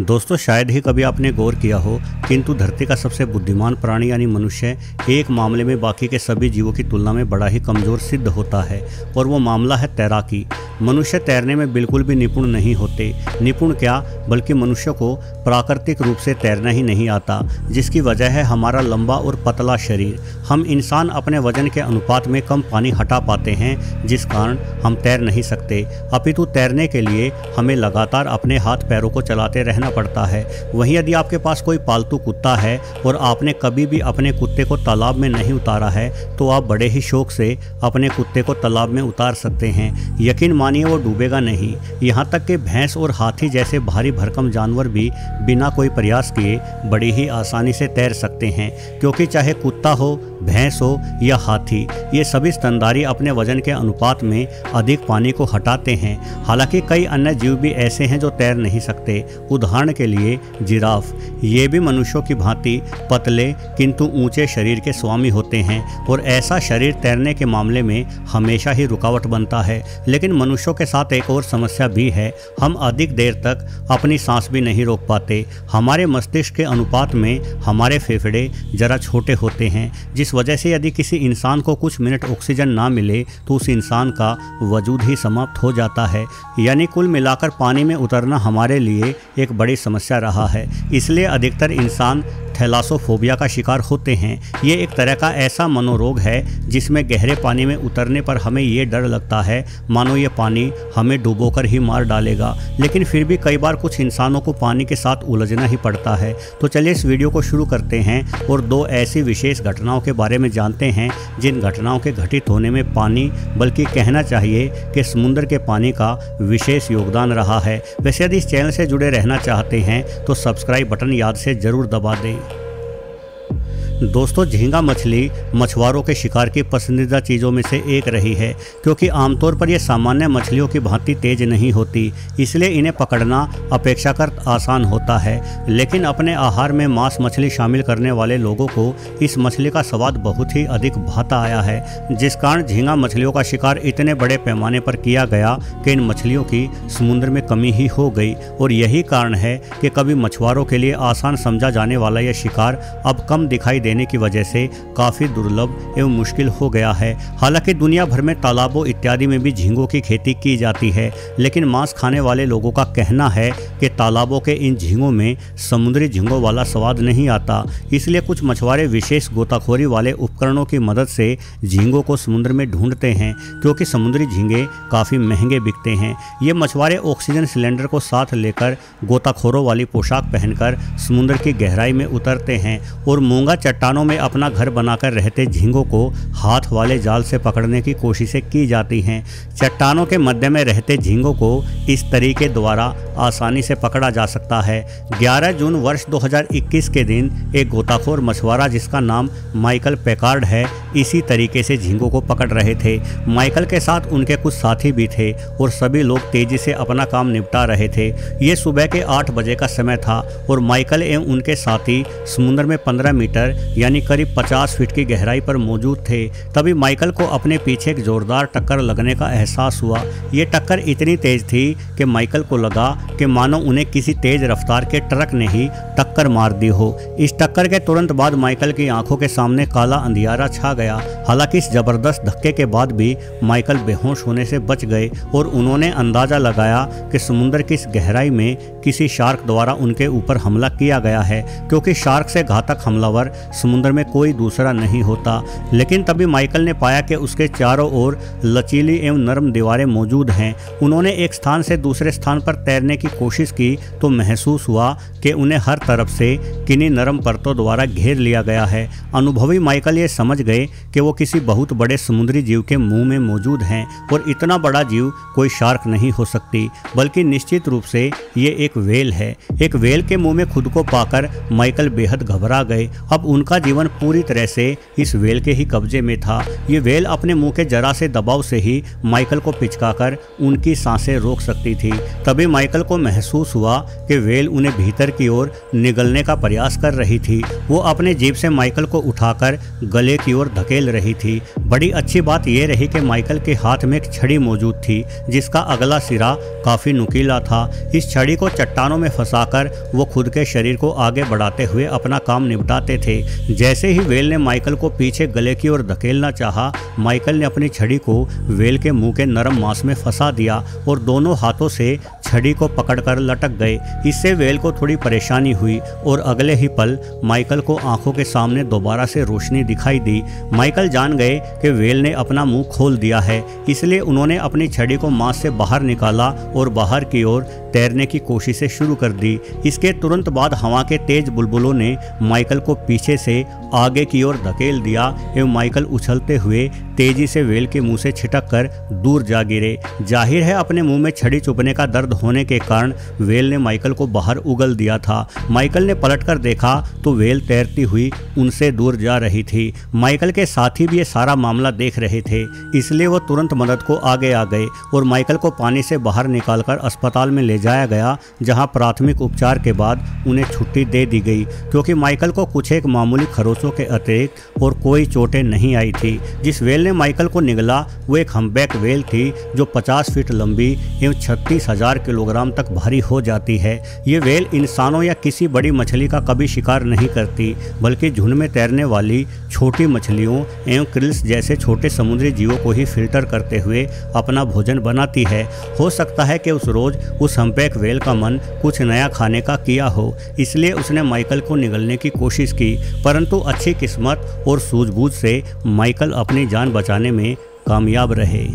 दोस्तों शायद ही कभी आपने गौर किया हो, किंतु धरती का सबसे बुद्धिमान प्राणी यानी मनुष्य एक मामले में बाकी के सभी जीवों की तुलना में बड़ा ही कमज़ोर सिद्ध होता है और वो मामला है तैराकी। मनुष्य तैरने में बिल्कुल भी निपुण नहीं होते। निपुण क्या, बल्कि मनुष्य को प्राकृतिक रूप से तैरना ही नहीं आता, जिसकी वजह है हमारा लंबा और पतला शरीर। हम इंसान अपने वजन के अनुपात में कम पानी हटा पाते हैं, जिस कारण हम तैर नहीं सकते। अपितु तैरने के लिए हमें लगातार अपने हाथ पैरों को चलाते रहना पड़ता है। वहीं यदि आपके पास कोई पालतू कुत्ता है और आपने कभी भी अपने कुत्ते को तालाब में नहीं उतारा है, तो आप बड़े ही शौक से अपने कुत्ते को तालाब में उतार सकते हैं। यकीन मानिए वो डूबेगा नहीं। यहाँ तक कि भैंस और हाथी जैसे भारी भरकम जानवर भी बिना कोई प्रयास किए बड़ी ही आसानी से तैर सकते हैं, क्योंकि चाहे कुत्ता हो, भैंस हो या हाथी, ये सभी स्तनधारी अपने वजन के अनुपात में अधिक पानी को हटाते हैं। हालांकि कई अन्य जीव भी ऐसे हैं जो तैर नहीं सकते। उदाहरण के लिए जिराफ, ये भी मनुष्यों की भांति पतले किंतु ऊंचे शरीर के स्वामी होते हैं और ऐसा शरीर तैरने के मामले में हमेशा ही रुकावट बनता है। लेकिन मनुष्यों के साथ एक और समस्या भी है, हम अधिक देर तक अपनी सांस भी नहीं रोक पाते। हमारे मस्तिष्क के अनुपात में हमारे फेफड़े जरा छोटे होते हैं, जिस वजह से यदि किसी इंसान को कुछ मिनट ऑक्सीजन ना मिले तो उस इंसान का वजूद ही समाप्त हो जाता है। यानी कुल मिलाकर पानी में उतरना हमारे लिए एक बड़ी समस्या रहा है। इसलिए अधिकतर इंसान थैलासोफोबिया का शिकार होते हैं। ये एक तरह का ऐसा मनोरोग है जिसमें गहरे पानी में उतरने पर हमें ये डर लगता है मानो ये पानी हमें डुबोकर ही मार डालेगा। लेकिन फिर भी कई बार कुछ इंसानों को पानी के साथ उलझना ही पड़ता है। तो चलिए इस वीडियो को शुरू करते हैं और दो ऐसी विशेष घटनाओं के बारे में जानते हैं जिन घटनाओं के घटित होने में पानी, बल्कि कहना चाहिए कि समुद्र के पानी का विशेष योगदान रहा है। वैसे यदि इस चैनल से जुड़े रहना चाहते हैं तो सब्सक्राइब बटन याद से ज़रूर दबा दें। दोस्तों झींगा मछली मछुआरों के शिकार की पसंदीदा चीज़ों में से एक रही है, क्योंकि आमतौर पर ये सामान्य मछलियों की भांति तेज नहीं होती, इसलिए इन्हें पकड़ना अपेक्षाकृत आसान होता है। लेकिन अपने आहार में मांस मछली शामिल करने वाले लोगों को इस मछली का स्वाद बहुत ही अधिक भाता आया है, जिस कारण झींगा मछलियों का शिकार इतने बड़े पैमाने पर किया गया कि इन मछलियों की समुद्र में कमी ही हो गई। और यही कारण है कि कभी मछुआरों के लिए आसान समझा जाने वाला यह शिकार अब कम दिखाई देने की वजह से काफी दुर्लभ एवं मुश्किल हो गया है। हालांकि दुनिया भर में तालाबों इत्यादि में भी झींगों की खेती की जाती है, लेकिन मांस खाने वाले लोगों का कहना है कि तालाबों के इन झींगों में समुद्री झींगों वाला स्वाद नहीं आता। इसलिए कुछ मछुआरे विशेष गोताखोरी वाले उपकरणों की मदद से झींगों को समुद्र में ढूंढते हैं, क्योंकि समुद्री झींगे काफी महंगे बिकते हैं। ये मछुआरे ऑक्सीजन सिलेंडर को साथ लेकर गोताखोरों वाली पोशाक पहनकर समुद्र की गहराई में उतरते हैं और मूंगा चट्टानों में अपना घर बनाकर रहते झींगों को हाथ वाले जाल से पकड़ने की कोशिशें की जाती हैं। चट्टानों के मध्य में रहते झींगों को इस तरीके द्वारा आसानी से पकड़ा जा सकता है। 11 जून वर्ष 2021 के दिन एक गोताखोर मछुआरा जिसका नाम माइकल पैकार्ड है, इसी तरीके से झींगों को पकड़ रहे थे। माइकल के साथ उनके कुछ साथी भी थे और सभी लोग तेजी से अपना काम निपटा रहे थे। ये सुबह के 8 बजे का समय था और माइकल एवं उनके साथी समुद्र में 15 मीटर यानी करीब 50 फीट की गहराई पर मौजूद थे। तभी माइकल को अपने पीछे एक जोरदार टक्कर लगने का एहसास हुआ। ये टक्कर इतनी तेज थी कि माइकल को लगा कि मानो उन्हें किसी तेज रफ्तार के ट्रक ने ही टक्कर मार दी हो। इस टक्कर के तुरंत बाद माइकल की आंखों के सामने काला अंधियारा छा गया। हालांकि इस जबरदस्त धक्के के बाद भी माइकल बेहोश होने से बच गए और उन्होंने अंदाजा लगाया कि समुद्र की इस गहराई में किसी शार्क द्वारा उनके ऊपर हमला किया गया है, क्योंकि शार्क से घातक हमलावर समुद्र में कोई दूसरा नहीं होता। लेकिन तभी माइकल ने पाया कि उसके चारों ओर लचीली एवं नरम दीवारें मौजूद हैं। उन्होंने एक स्थान से दूसरे स्थान पर तैरने की कोशिश की तो महसूस हुआ कि उन्हें हर तरफ से किन्हीं नरम परतों द्वारा घेर लिया गया है। अनुभवी माइकल ये समझ गए कि वो किसी बहुत बड़े समुद्री जीव के मुंह में मौजूद हैं और इतना बड़ा जीव कोई शार्क नहीं हो सकती, बल्कि निश्चित रूप से ये एक व्हेल है। एक व्हेल के मुंह में खुद को पाकर माइकल बेहद घबरा गए। अब उनका जीवन पूरी तरह से इस व्हेल के ही कब्जे में था। ये व्हेल अपने मुंह के जरा से दबाव से ही माइकल को पिचकाकर उनकी सांसें रोक सकती थी। तभी माइकल को महसूस हुआ कि व्हेल उन्हें भीतर की ओर निगलने का प्रयास कर रही थी। वो अपने जीभ से माइकल को उठाकर गले की ओर धकेल रही थी। बड़ी अच्छी बात यह रही कि माइकल के हाथ में एक छड़ी मौजूद थी जिसका अगला सिरा काफी नुकीला था। इस छड़ी को चट्टानों में फंसाकर वो खुद के शरीर को आगे बढ़ाते हुए अपना काम निपटाते थे। जैसे ही व्हेल ने माइकल को पीछे गले की ओर धकेलना चाहा, माइकल ने अपनी छड़ी को व्हेल के मुंह के नरम मांस में फंसा दिया और दोनों हाथों से छड़ी को पकड़कर लटक गए। इससे व्हेल को थोड़ी परेशानी हुई और अगले ही पल माइकल को आंखों के सामने दोबारा से रोशनी दिखाई दी। माइकल जान गए कि व्हेल ने अपना मुंह खोल दिया है, इसलिए उन्होंने अपनी छड़ी को मांस से बाहर निकाला और बाहर की ओर तैरने की कोशिशें शुरू कर दी। इसके तुरंत बाद हवा के तेज बुलबुलों ने माइकल को पीछे से आगे की ओर धकेल दिया एवं माइकल उछलते हुए तेजी से व्हेल के मुंह से छिटक कर दूर जा गिरे। जाहिर है अपने मुंह में छड़ी चुभने का दर्द होने के कारण व्हेल ने माइकल को बाहर उगल दिया था। माइकल ने पलटकर देखा तो व्हेल तैरती हुई उनसे दूर जा रही थी। माइकल के साथी भी ये सारा मामला देख रहे थे, इसलिए वो तुरंत मदद को आगे आ गए और माइकल को पानी से बाहर निकालकर अस्पताल में ले जाया गया, जहां प्राथमिक उपचार के बाद उन्हें छुट्टी दे दी गई क्योंकि माइकल को कुछ एक मामूली खरोचों के अतिरिक्त और कोई चोटें नहीं आई थी। जिस व्हेल ने माइकल को निगला वो एक हम्पबैक व्हेल थी जो 50 फीट लंबी एवं 36,000 किलोग्राम तक भारी हो जाती है। ये व्हेल इंसानों या किसी बड़ी मछली का कभी शिकार नहीं करती, बल्कि झुंड में तैरने वाली छोटी मछलियों एवं क्रिल्स जैसे छोटे समुद्री जीवों को ही फिल्टर करते हुए अपना भोजन बनाती है। हो सकता है कि उस रोज उस हम्पबैक व्हेल का मन कुछ नया खाने का किया हो, इसलिए उसने माइकल को निगलने की कोशिश की, परंतु अच्छी किस्मत और सूझबूझ से माइकल अपनी जान बचाने में कामयाब रहे।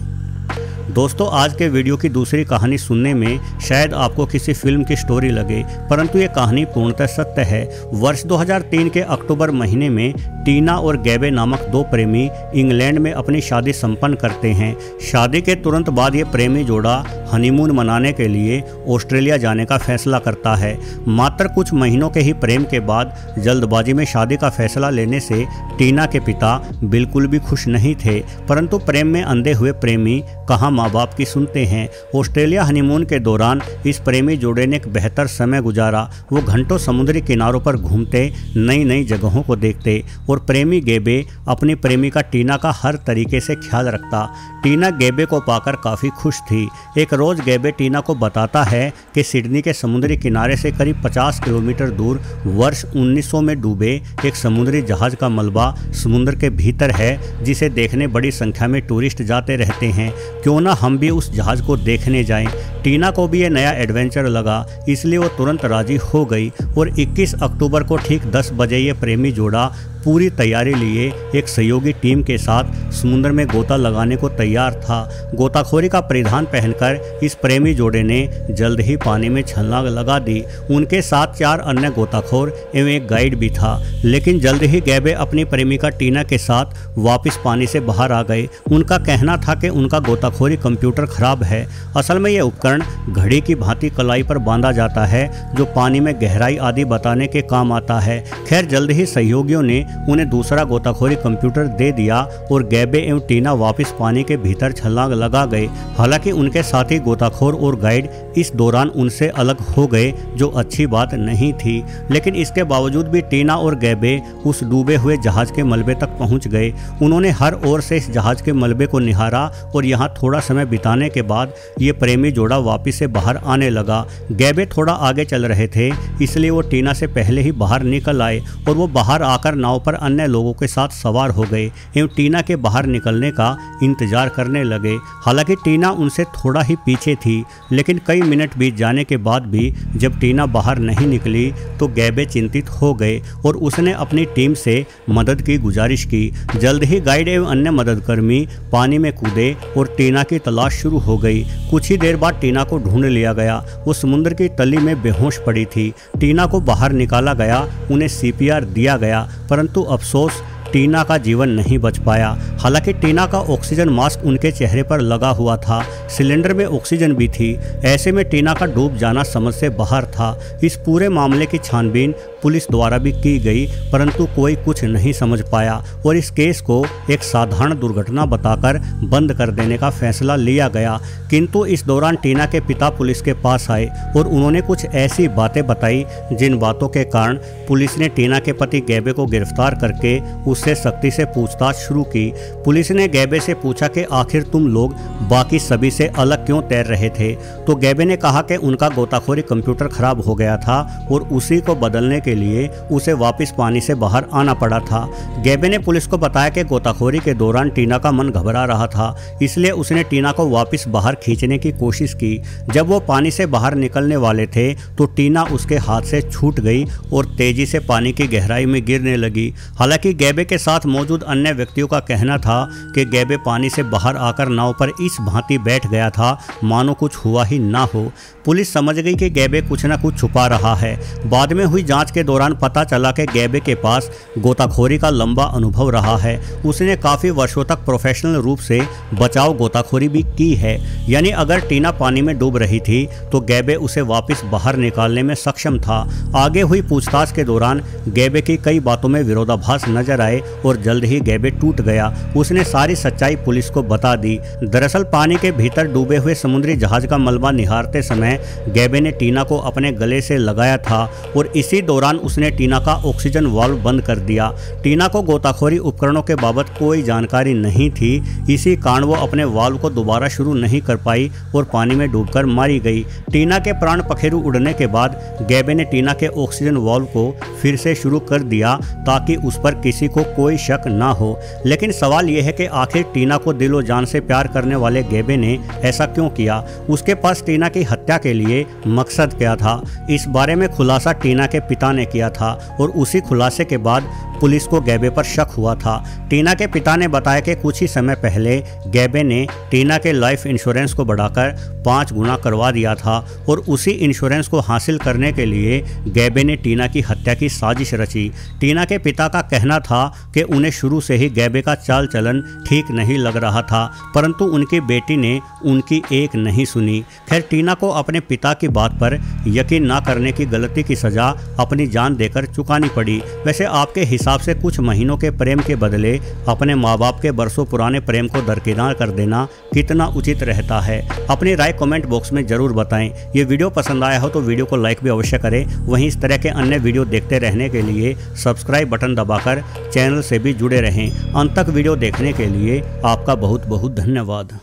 दोस्तों, आज के वीडियो की दूसरी कहानी सुनने में शायद आपको किसी फिल्म की स्टोरी लगे, परंतु ये कहानी पूर्णतः सत्य है। वर्ष 2003 के अक्टूबर महीने में टीना और गैबे नामक दो प्रेमी इंग्लैंड में अपनी शादी संपन्न करते हैं। शादी के तुरंत बाद ये प्रेमी जोड़ा हनीमून मनाने के लिए ऑस्ट्रेलिया जाने का फैसला करता है। मात्र कुछ महीनों के ही प्रेम के बाद जल्दबाजी में शादी का फैसला लेने से टीना के पिता बिल्कुल भी खुश नहीं थे, परंतु प्रेम में अंधे हुए प्रेमी कहाँ माँ बाप की सुनते हैं। ऑस्ट्रेलिया हनीमून के दौरान इस प्रेमी जोड़े ने एक बेहतर समय गुजारा। वो घंटों समुद्री किनारों पर घूमते, नई नई जगहों को देखते और प्रेमी गैबे अपनी प्रेमिका टीना का हर तरीके से ख्याल रखता। टीना गैबे को पाकर काफ़ी खुश थी। एक रोज़ गैबे टीना को बताता है कि सिडनी के समुद्री किनारे से करीब 50 किलोमीटर दूर वर्ष 1900 में डूबे एक समुद्री जहाज़ का मलबा समुद्र के भीतर है, जिसे देखने बड़ी संख्या में टूरिस्ट जाते रहते हैं। क्यों ना हम भी उस जहाज़ को देखने जाएं। टीना को भी ये नया एडवेंचर लगा, इसलिए वो तुरंत राजी हो गई और 21 अक्टूबर को ठीक 10 बजे ये प्रेमी जोड़ा पूरी तैयारी लिए एक सहयोगी टीम के साथ समुद्र में गोता लगाने को तैयार था। गोताखोरी का परिधान पहनकर इस प्रेमी जोड़े ने जल्द ही पानी में छलांग लगा दी। उनके साथ 4 अन्य गोताखोर एवं एक गाइड भी था, लेकिन जल्द ही गैबे अपनी प्रेमिका टीना के साथ वापस पानी से बाहर आ गए। उनका कहना था कि उनका गोताखोरी कंप्यूटर खराब है। असल में यह उपकरण घड़ी की भांति कलाई पर बांधा जाता है, जो पानी में गहराई आदि बताने के काम आता है। खैर, जल्द ही सहयोगियों ने उन्हें दूसरा गोताखोरी कंप्यूटर दे दिया और गैबे एवं टीना वापस पानी के भीतर छलांग लगा गए। हालांकि उनके साथी गोताखोर और गाइड इस दौरान उनसे अलग हो गए, जो अच्छी बात नहीं थी, लेकिन इसके बावजूद भी टीना और गैबे उस डूबे हुए जहाज के मलबे तक पहुंच गए। उन्होंने हर ओर से इस जहाज के मलबे को निहारा और यहाँ थोड़ा समय बिताने के बाद ये प्रेमी जोड़ा वापस से बाहर आने लगा। गैबे थोड़ा आगे चल रहे थे, इसलिए वो टीना से पहले ही बाहर निकल आए और वो बाहर आकर नाव पर अन्य लोगों के साथ सवार हो गए एवं टीना के बाहर निकलने का इंतजार करने लगे। हालांकि टीना उनसे थोड़ा ही पीछे थी, लेकिन कई मिनट बीत जाने के बाद भी जब टीना बाहर नहीं निकली तो गैबे चिंतित हो गए और उसने अपनी टीम से मदद की गुजारिश की। जल्द ही गाइड एवं अन्य मददकर्मी पानी में कूदे और टीना की तलाश शुरू हो गई। कुछ ही देर बाद टीना को ढूंढ लिया गया। वो समुद्र की तली में बेहोश पड़ी थी। टीना को बाहर निकाला गया, उन्हें CPR दिया गया, परंतु अफसोस टीना का जीवन नहीं बच पाया। हालांकि टीना का ऑक्सीजन मास्क उनके चेहरे पर लगा हुआ था, सिलेंडर में ऑक्सीजन भी थी। ऐसे में टीना का डूब जाना समझ से बाहर था। इस पूरे मामले की छानबीन पुलिस द्वारा भी की गई, परंतु कोई कुछ नहीं समझ पाया और इस केस को एक साधारण दुर्घटना बताकर बंद कर देने का फैसला लिया गया। किंतु इस दौरान टीना के पिता पुलिस के पास आए और उन्होंने कुछ ऐसी बातें बताई जिन बातों के कारण पुलिस ने टीना के पति गैबे को गिरफ्तार करके उससे सख्ती से पूछताछ शुरू की। पुलिस ने गैबे से पूछा कि आखिर तुम लोग बाकी सभी से अलग क्यों तैर रहे थे। तो गैबे ने कहा कि उनका गोताखोरी कंप्यूटर खराब हो गया था और उसी को बदलने के लिए उसे वापस पानी से बाहर आना पड़ा था। गैबे ने पुलिस को बताया कि गोताखोरी के दौरान टीना का मन घबरा रहा था, इसलिए उसने टीना को वापस बाहर खींचने की कोशिश की। जब वो पानी से बाहर निकलने वाले थे तो टीना उसके हाथ से छूट गई और तेजी से पानी की गहराई में गिरने लगी। हालांकि गैबे के साथ मौजूद अन्य व्यक्तियों का कहना था कि गैबे पानी से बाहर आकर नाव पर इस भांति बैठ गया था मानो कुछ हुआ ही ना हो। पुलिस समझ गई कि गैबे कुछ न कुछ छुपा रहा है। बाद में हुई जांच के दौरान पता चला कि गैबे के पास गोताखोरी का लंबा अनुभव रहा है। उसने काफ़ी वर्षों तक प्रोफेशनल रूप से बचाव गोताखोरी भी की है। यानी अगर टीना पानी में डूब रही थी तो गैबे उसे वापस बाहर निकालने में सक्षम था। आगे हुई पूछताछ के दौरान गैबे की कई बातों में विरोधाभास नजर आए और जल्द ही गैबे टूट गया। उसने सारी सच्चाई पुलिस को बता दी। दरअसल पानी के भीतर डूबे हुए समुद्री जहाज का मलबा निहारते समय गैबे ने टीना को अपने गले से लगाया था और इसी दौरान उसने टीना का ऑक्सीजन वाल्व बंद कर दिया। टीना को गोताखोरी उपकरणों के बाबत कोई जानकारी नहीं थी, इसी कारण वो अपने वाल्व को दोबारा शुरू नहीं कर पाई और पानी में डूबकर मारी गई। टीना के प्राण पखेरु उड़ने के बाद गैबे ने टीना के ऑक्सीजन वाल्व को फिर से शुरू कर दिया ताकि उस पर किसी को कोई शक ना हो। लेकिन सवाल यह है कि आखिर टीना को दिलो जान से प्यार करने वाले गैबे ने ऐसा क्यों किया? उसके पास टीना की हत्या के लिए मकसद क्या था? इस बारे में खुलासा टीना के पिता ने किया था और उसी खुलासे के बाद पुलिस को गैबे पर शक हुआ था। टीना के पिता ने बताया कि कुछ ही समय पहले गैबे ने टीना के लाइफ इंश्योरेंस को बढ़ाकर 5 गुना करवा दिया था और उसी इंश्योरेंस को हासिल करने के लिए गैबे ने टीना की हत्या की साजिश रची। टीना के पिता का कहना था कि उन्हें शुरू से ही गैबे का चाल चलन ठीक नहीं लग रहा था, परंतु उनकी बेटी ने उनकी एक नहीं सुनी। खैर, टीना को अपने पिता की बात पर यकीन ना करने की गलती की सजा अपनी जान देकर चुकानी पड़ी। वैसे आपके हिसाब से कुछ महीनों के प्रेम के बदले अपने माँ बाप के बरसों पुराने प्रेम को दरकिनार कर देना कितना उचित रहता है? अपनी राय कमेंट बॉक्स में जरूर बताएं। ये वीडियो पसंद आया हो तो वीडियो को लाइक भी अवश्य करें। वहीं इस तरह के अन्य वीडियो देखते रहने के लिए सब्सक्राइब बटन दबाकर चैनल से भी जुड़े रहें। अंत तक वीडियो देखने के लिए आपका बहुत बहुत धन्यवाद।